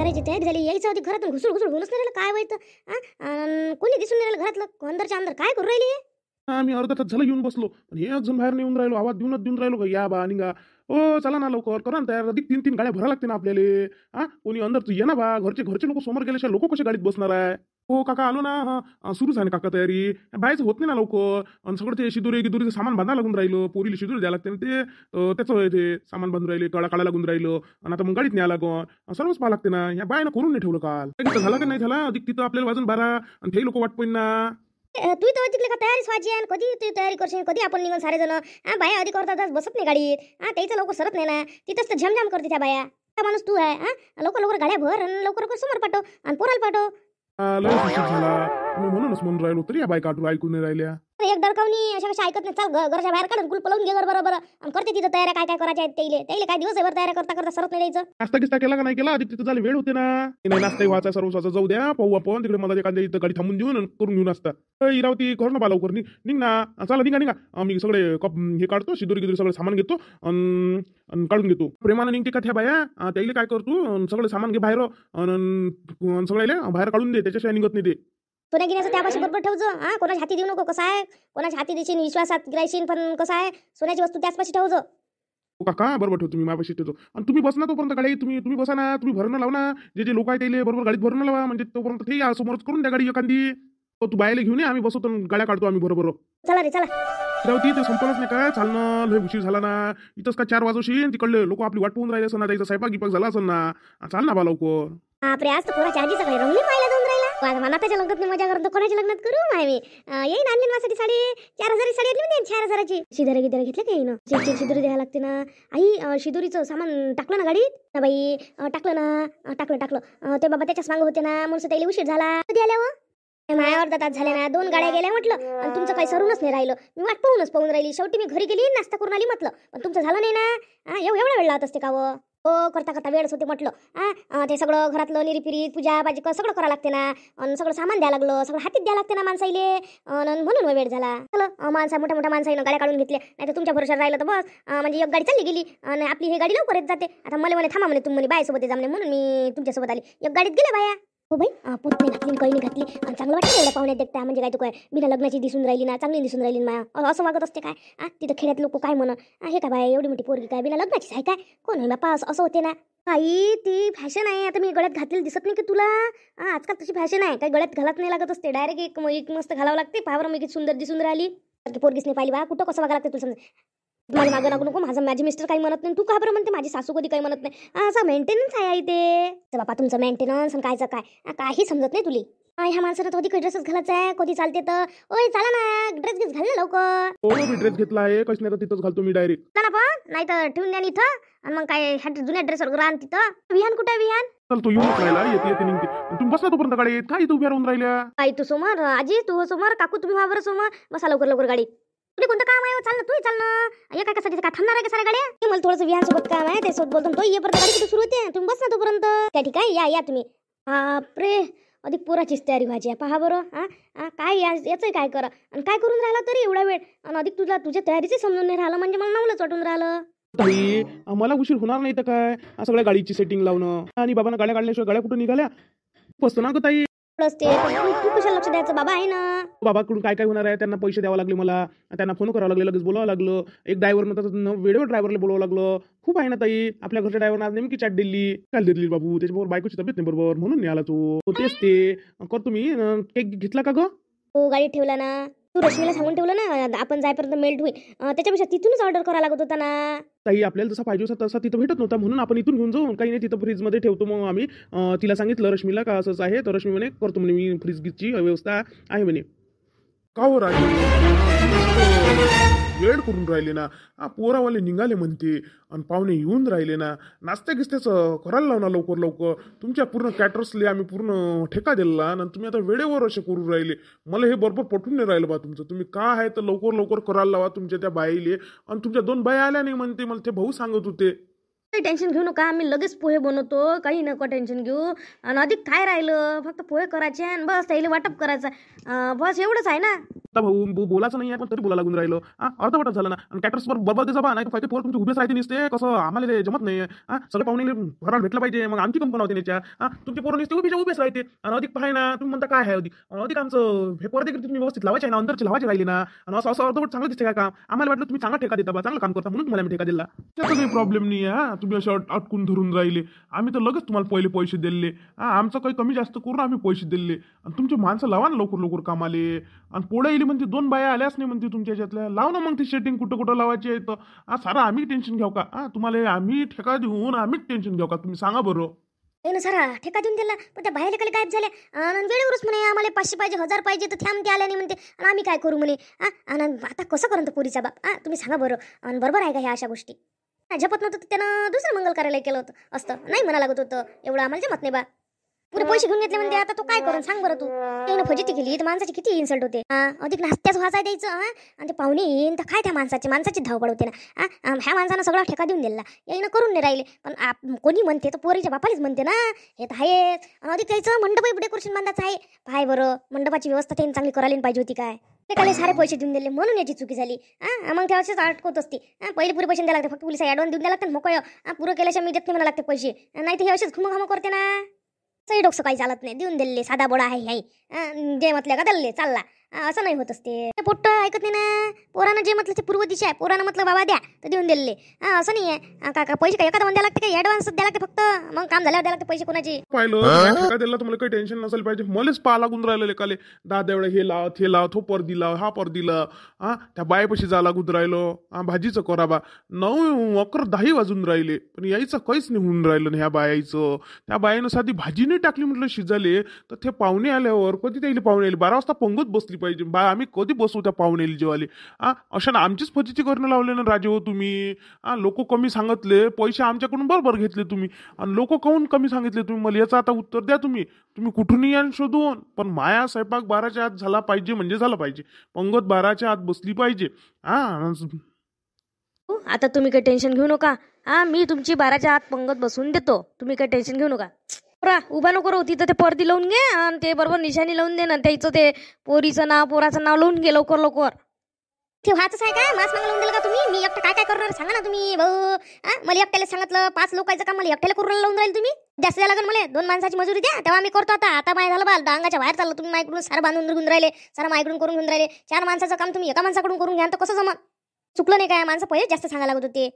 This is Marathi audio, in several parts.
विचारायची तयारी झाली, यायचं होती घरातून घुसूळ घुसूळ होऊनच नाही राहिलं. काय व्हायचं कोणी दिसून नाही राहिलं घरातलं, अंदरच्या अंदर काय करू राहिली? आम्ही अर्धा तास झालं येऊन बसलो पण हे अजून बाहेर नाही येऊन राहिलो. आवाज देऊन राहिलो का या बा निघा. ओ चला ना लवकर करा ना तयार. अधिक 3-3 गाड्या भरा लागते ना आपल्याला. हा कोणी अंदर ये ना बा. घरचे लोक समोर गेल्याशिवाय लोक कशा गाडीत बसणार आहे. हो काका आलो ना. हा सुरूच आहे ना काका तयारी. बायचं होत नाही ना लवकर. आणि सगळं ते गिदुरीचं सामान बांधा लागून राहिलो. पोरीला शिदुरी द्यायला लागते ना ते. त्याचं ते सामान बांधून राहिले काढा लागून राहिलो. आणि आता मग गाडीत न्याय लागून सर्वच पाहा लागते ना. या बायनं करून नाही ठेवलं काल. झाला का नाही झाला अधिक तिथं आपल्याला वाजून 12 आणि ते लोक वाट पाहिजे ना. तू तर तिकडे का तयारीच व्हायची आहे, कधी तू तयारी करशील, कधी आपण निघून सारे जण. बाया आधी करतात बसत नाही गाडीत. त्याचं लवकर सरत नाही ना. तिथंच तर झमझम करते त्या बाया. माणूस तू आहे. लवकर गाड्या भर आणि लवकर समोर पाठव आणि पोराला पाठव. लय उशीर झाला. मी म्हणूनच म्हणून राहिलो तरी या बायका ऐकून नाही राहिल्या. एक डरकावणी अशा कशा ऐकत नाही. चाल घरच्या बाहेर काढून कुल पळवून घे बरोबर आणि करते तिथं तयाऱ्या काय करायच्या आहेत. त्याला काय दिवसभर तयाऱ्या करता सरत नाही द्यायचं. नाश्ता किस्ता केला का नाही केला अधिक तिथं झाले वेळ होते ना. नाही नाश्ता व्हायचा सर्व जाऊ द्या पाहू आपण तिकडे मला एखाद्या इथं गाडी थांबून देऊन करून घेऊन असता. इरावती कर ना बा लवकर निघ ना. चला निघा. आम्ही सगळे हे काढतो शिदुरी सगळं सामान घेतो आणि काढून घेतो. प्रेमानं निघते का त्या बाया. त्याला काय करतो सगळं सामान घे बाहेर सगळ्याला बाहेर काढून दे. त्याच्याशिवाय निघत नाही ते. सोन्या गिन्याचं त्यापाशी बरोबर ठेवजो. कोणाच्या हाती देऊ नको. कसं आहे कोणाच्या हाती देशील विश्वासात गिरायशील पण कसं आहे सोन्याची वस्तू त्याचपाशी ठेवजो. काका बरोबर ठेवतो मी माझ्यापाशी ठेवतो. आणि तुम्ही बस ना तोपर्यंत गाडी. तुम्ही बसा ना. तुम्ही भरणं लावा ना. जे लोक आहेत त्याला बरोबर गाडीत भरणं लावा. म्हणजे तोपर्यंत ते समोरच करून द्या गाडी एखादी. तू बायला घेऊन ये. आम्ही बसवतो गाड्या काढतो आम्ही बरोबर. चला रे चला. ते संपलंच नाही काय चालणं. लय उशीर झाला ना. इथंच का 4 वाजवशील. तिकडले लोक आपली वाट पाहून राहिले असं ना. त्याचा स्वयंपाक गिपाक झाला असं ना. चाल ना बा लवकर. बापरे आज तर कोणाच्या आजीचा काही रंग पाहायला जाऊन राहिला. मला त्याच्या लग्नात मी मजा करतो. कोणाच्या लग्नात करू माय मी. येईन आणली माझ्यासाठी साडी 4000 साडी आणली मी 4000ची. शिदरे गिदरे घेतले का येईन. शिदुरी द्यायला लागते ना. आई शिदुरीचं सामान टाकलं ना गाडीत ना बाई. टाकलं ते बाबा त्याच्याच मागं होते ना. म्हणून त्याला उशीर झाला. कधी आल्यावर माझ्या अर्धा तास झाले ना. 2 गाड्या गेल्या म्हटलं आणि तुमचं काही सरूनच नाही राहिलं. मी वाट पाहून राहिली. शेवटी मी घरी गेली नाश्ता करून आली म्हटलं पण तुमचं झालं नाही ना. एवढा वेळ लावत असते का व. हो करता वेळच होते म्हटलं. ते सगळं घरातलं निरीपिरीत पूजा भाजी सगळं करावं लागते ना. आणि सगळं सामान द्यायला लागलं. सगळं हातीत द्यायला लागते ना माणसाईले. म्हणून वेळ झाला. चला मोठ्या माणसाईनं गाड्या काढून घेतल्या. नाही तर तुमच्या भरोशावर राहिलं तर बस म्हणजे एक गाडी चालली गेली आणि आपली ही गाडी लवकर येत जाते. आता मला म्हणे थांबा म्हणे तुम्ही म्हणे बायासोबत जा म्हणे. म्हणून मी तुमच्यासोबत आली. एक गाडीत गेल्या बाया. हो बाई पोत नाही घातली कळणी घातली आणि चांगलं वाटतं एवढ्या पाहुण्यात देखता. म्हणजे काय तू काय बिना लग्नाची दिसून राहिली ना. चांगली दिसून राहिली ना. असं वागत असते काय. तिथं खेड्यात लोक काय म्हणून हे काय बाय एवढी मोठी पोरगी काय बिना लग्नाचीच आहे काय. कोण आहे बापा असं होते ना. आई ती फॅशन आहे. आता मी गळ्यात घातलेली दिसत नाही की तुला. आजकाल तशी फॅशन आहे. काय गळ्यात घालत नाही लागत असते. डायरेक्ट एक मस्त घालावं लागते. पावर मी किती सुंदर दिसून राहिली. पोरगीच नाही पाहिली बा. कुठं कसं वागा लागते तुला समजा. माझ्या मागं नको. माझे मिस्टर काही म्हणत नाही. तू का बरं म्हणते. माझी सासू कधी काही म्हणत नाही. असा मेंटेनन्स आहे ते बापा तुमचं मेंटेनन्स आणि कायचं काय काही समजत नाही तुला. ह्या माणसाला कधी ड्रेसच घालायचा आहे. कधी चालते तर ओय चला ना ड्रेस घाल ना लवकर. हो मी ड्रेस घेतला आहे. कसं नाही तर तिथंच घालतो मी डायरेक्ट. चला पण नाही तर ठेवून द्या इथं. आणि मग काय जुन्या ड्रेसवर राहण तिथं. विहान कुठे विहान. चल तू येऊन राहिला येते निघते. तुम्ही बसला तोपर्यंत गाडीत काय इथं उभ्या राहून राहिल्या. आई तू समोर आजी तू समोर काकू तुम्ही मावर समोर बसा लवकर गाडी. तुला कोणतं काम आहे. चाल ना तू चाल ना. एका कशासाठी काय थांबणार आहे का साऱ्या गाड्या. मला थोडंसं विहान सोबत काम आहे ते सोबत बोलतो. तो येपर्यंत गाडी कुठे सुरू होते. तुम्ही बस ना तोपर्यंत. काय ठीक आहे या तुम्ही. बापरे अधिक पोराचीच तयारी व्हायची आहे. पहा बरं. काय याचं काय करा आणि काय करून राहिला तरी एवढा वेळ. आणि अधिक तुझ्या तयारीचे समजून नाही राहिलं म्हणजे मला नवलंच वाटून राहिलं. ताई मला उशीर होणार नाही तर काय. सगळ्या गाडीची सेटिंग लावणं आणि बाबांना गाड्या काढल्याशिवाय गाड्या कुठं निघाल्या. बसतो ना ग ताई. तू कशाला लक्ष द्यायचं. बाबा आहे ना. बाबाकडून काय होणार आहे. त्यांना पैसे द्यावं लागले मला. त्यांना फोन करावं लागले. लगेच बोलावं लागलं. एक ड्रायव्हरनं वेळेवर ड्रायव्हरला बोलावं लागलं. खूप आहे ना ताई. आपल्या घरच्या ड्रायव्हरनं आज नेमकी चाट दिली. काय दिली बाबू त्याच्याबरोबर बायकोची तब्येत नाही बरोबर म्हणून नाही आला तो. तेच ते करतो मी. केक घेतला का ग. हो गाडीत ठेवला ना. तू रश्मीला सांगून ठेवलं ना आपण जायपर्यंत मेल्ट होईल. त्याच्यापेक्षा तिथूनच ऑर्डर करायला लागत होता ना. ताई आपल्याला जसा पाहिजे होता तसा तिथं भेटत नव्हता म्हणून आपण इथून घेऊन जाऊ. काही नाही तिथं फ्रीजमध्ये ठेवतो. मग आम्ही तिला सांगितलं रश्मीला का असंच आहे. तर रश्मी म्हणे करतो म्हणे मी फ्रीजची व्यवस्था आहे म्हणे. का हो वेळ करून राहिले ना. पोरावाले निघाले म्हणते आणि पाहुणे येऊन राहिले ना. नाश्ता गिस्त्याचं करायला लावणार लवकर. तुमच्या पूर्ण कॅटर्सले आम्ही पूर्ण ठेका दिला आणि तुम्ही आता वेळेवर असे करून राहिले. मला हे बरोबर पटून नाही राहिलं बा तुमचं. तुम्ही काय आहे तर लवकर करायला लावा तुमच्या त्या बाईले. आणि तुमच्या 2 बाया आल्या नाही म्हणते. मला ते भाऊ सांगत होते. काही टेन्शन घेऊ नका. आम्ही लगेच पोहे बनवतो. काही नको टेन्शन घेऊ. आणि अधिक काय राहिलं फक्त पोहे करायचे आणि बस त्याला वाटप करायचं. बस एवढंच आहे ना. भाऊ बोलायचं नाही आहे पण तरी बोला लागून राहिलो. अर्धवटच झालं ना. आणि कॅटर्स बरोबर ते जा नाही तर पोर तुमची उभेच राहते नसते. कसं आम्हाला ते जमत नाही. सगळे पाहुणे घराला भेटलं पाहिजे. मग आमची कंपनी होते त्याच्या. तुमची पोरं नसते उभेच राहते. आणि अधिक पाहाय ना तुम्ही म्हणता काय आहे अधिक आमचं हे पोरं देखील तुम्ही व्यवस्थित लावायचे ना, अंतरची लावायची राहिली ना. आणि असं असं अर्धवट चांगलं दिसते काय काम. आम्हाला वाटलं तुम्ही चांगला ठेका देता, चांगलं काम करता म्हणून तुम्हाला मी ठेका दिला. त्याचा काही प्रॉब्लेम नाही आहे. तुम्ही असे अटकून धरून राहिले. आम्ही तर लगेच तुम्हाला पहिले पैसे दिले. आमचं काही कमी जास्त करून आम्ही पैसे दिले. आणि तुमची माणसं लावा ना लवकर कामाले. आणि पोळ्या येईल म्हणते 2 बाया आल्याच नाही म्हणते तुमच्या याच्यातल्या. लाव ना मग ती सेटिंग कुठं लावायची आहे तर. सारं आम्ही टेन्शन घेऊ का? तुम्हाला आम्ही ठेका देऊन आम्हीच टेन्शन घेऊ का? तुम्ही सांगा बरं. ना सारा ठेका देऊन दिला पण त्या बाहेर गायब झाल्या. आणि वेळेवरच म्हणे आम्हाला 500 पाहिजे 1000 पाहिजे तर थांब ते आल्या नाही म्हणते. आणि आम्ही काय करू म्हणे. आणि आता कसं करून तर पुरीचा बाप तुम्ही सांगा बरं. आणि बरोबर आहे का ह्या अशा गोष्टी? झपत नव्हतं त्यानं दुसरं मंगल कार्यालय केलं होतं असतं. नाही म्हणा लागत होतं एवढं आम्हाला जमत नाही बा. पुरे पैसे घेऊन घेतले म्हणते. आता तो काय करून सांग बरं तू. त्यानं फजिती केली तर माणसाची किती इन्सल्ट होते. अधिक नास्त्याच वाचाय द्यायचं. आणि ते पाहुणे येईन तर काय त्या माणसाची धावपळ होते ना. ह्या माणसानं सगळा ठेका देऊन दिला. याईनं करून नाही राहिले. पण कोणी म्हणते तर पोरीच्या बापालीच म्हणते ना. हे तर आहे. अधिक त्याचं मंडप डेकोरेशन बांधायचं आहे. पाय बरं मंडपाची व्यवस्था त्यांनी चांगली करायला पाहिजे होती काय. ते सारे पैसे देऊन दिले म्हणून याची चुकी झाली. मग त्या असेच अटकत असते. पहिले पुरे पैसे द्यायला लागते. फक्त पोलिस ॲडव्हान्स देऊन द्यायला लागते. मोकळं पुरं केल्याशिवाय मी देत नाही म्हणा लागते पैसे. नाही तर हे असेच घुमघाम करते ना. सही डोकं काही चालत नाही. देऊन दिले साधा बोडा आहे ह्याई. जे म्हटलं का दल्ले चालला. असं नाही होत असते. पोट्ट ऐकत नाही ना. पोरानं जे म्हटलं ते पूर्व दिशा आहे. पोरानं म्हटलं बाबा द्या तर देऊन दिले. असं नाही आहे का पैसे काय एखादा द्यायला लागते का ॲडव्हान्स द्यायला लागते फक्त. मग काम झाल्यावर द्यायला लागते पैसे कोणाचे. पाहिलं ठेका दिला तुम्हाला काही टेन्शन नसेल पाहिजे. मलाच पाहा लागून राहिलं काले. दादा एवढं हे लाव ते लाव. तो पर दिला हा पर दिला. त्या बायपाशी जा लागून राहिलो. भाजीचं करा बा. 9, 11, 10 वाजून राहिले. पण यायचं काहीच नाही होऊन राहिलं ना ह्या बायाचं. त्या बायानं साधी भाजी नाही टाकली म्हटलं शिजाले तर ते पाहुणे आल्यावर कधी त्याला पाहुणे आले 12 वाजता पंगत बसली पाहिजे. आम्ही कधी बसू त्या पाहुणेली जेवाले. अशा ना आमचीच फजिती करणं लावले ना राजे हो तुम्ही. लोक कमी सांगितले पैसे आमच्याकडून बरोबर घेतले तुम्ही. आणि लोक काहून कमी सांगितले तुम्ही मला याचं आता उत्तर द्या तुम्ही. तुम्ही कुठून या शोधून. पण माया स्वयंपाक 12च्या आत झाला पाहिजे म्हणजे झाला पाहिजे. पंगत 12च्या आत बसली पाहिजे. आता तुम्ही काही टेन्शन घेऊ नका. मी तुमची 12च्या आत पंगत बसवून देतो. तुम्ही काही टेन्शन घेऊ नका. उभा नको राहू तिथं. ते पर्दी लावून घे आणि ते बरोबर निशाणी लावून दे ना. त्याचं ते पोरीचं नाव पोराचं नाव लावून घे लवकर. ते व्हायचंच आहे का? मास मागं लावून दिलं का तुम्ही? मी एकटं काय करणार सांगा ना तुम्ही भाऊ. मला एकट्याला सांगितलं 5 लोकांचं काम मला एकट्याला करून लावून राहील तुम्ही. जास्त द्या लागेल मला 2 माणसाची मजुरी द्या तेव्हा मी करतो. आता माय झालं बाल डांगाच्या बाहेर चाललं. तुम्ही मायकडून सारं बांधून घेऊन राहिले. सारं मायकडून करून घेऊन राहिले. 4 माणसाचं काम तुम्ही एका माणसाकडून करून घ्या तर कसं जमत. चुकलं नाही काय? माणसं पहिले जास्त सांगायला लागत होते.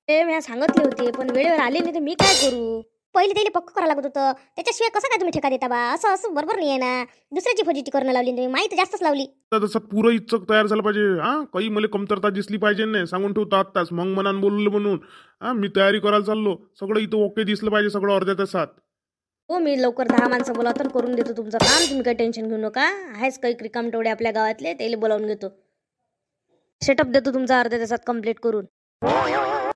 ते मी सांगितले होते पण वेळेवर आले नाही तर मी काय करू. पहिले त्याला पक्क करायला लागत होतं. त्याच्याशिवाय कसं काय तुम्ही ठेका देता बा. असं बरोबर नाही आहे ना. दुसऱ्याची फजिती करणं लावली तुम्ही. माहिती जास्तच लावली. तसं पुरं इच्छक तयार झालं पाहिजे. काही मला कमतरता दिसली पाहिजे नाही. सांगून ठेवतो आत्ताच. मग मनान बोललं म्हणून मी तयारी करायला चाललो. सगळं इथं ओके दिसलं पाहिजे सगळं अर्ध्या तासात. हो मी लवकर 10 माणसं बोलावतो करून देतो तुमचं काम. तुम्ही काही टेन्शन घेऊ नका. आहेच काही रिकाम तेवढे आपल्या गावातले त्याला बोलावून घेतो. सेटअप देतो तुमचा अर्ध्या तासात कंप्लीट करून.